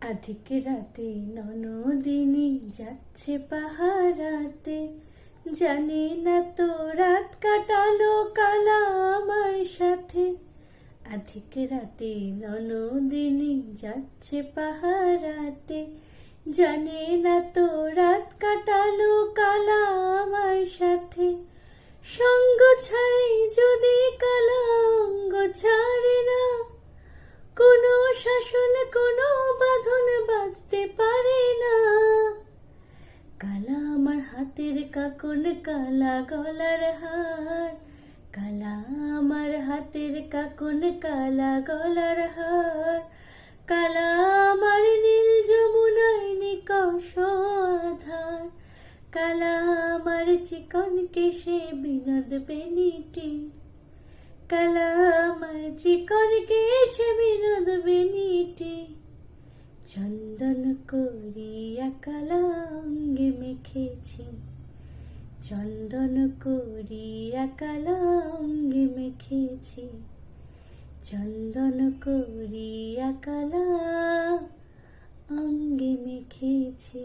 আধিক রাতে ননদিনী যাচ্ছে পাহারাতে, জানে না তো রাত কাটালো কালা আমার সাথে। আধিক রাতে ননদিনী যাচ্ছে পাহারাতে, জানে না তো রাত কাটালো কালা আমার সাথে। সঙ্গ ছাড়ে যদি কালা অঙ্গ ছাড়ে না, কোনো শাসন কোনো বাঁধন বাঁধতে পারে না। কালা আমার হাতের কাকন, কালা গলার হার, কালা আমার হাতের কাকন, কালা গলার হার। কালা আমার নীল যমুনায় নিকষ আধার, কালা আমার চিকন কেশে বিনোদ বেনিটি, কালা আমার চিকন কেশে বিনোদ বেনিটি। চন্দন করিয়া কালা অঙ্গে মেখেছি, চন্দন করিয়া কালা অঙ্গে মেখেছি, চন্দন করিয়া কালা অঙ্গে মেখেছি।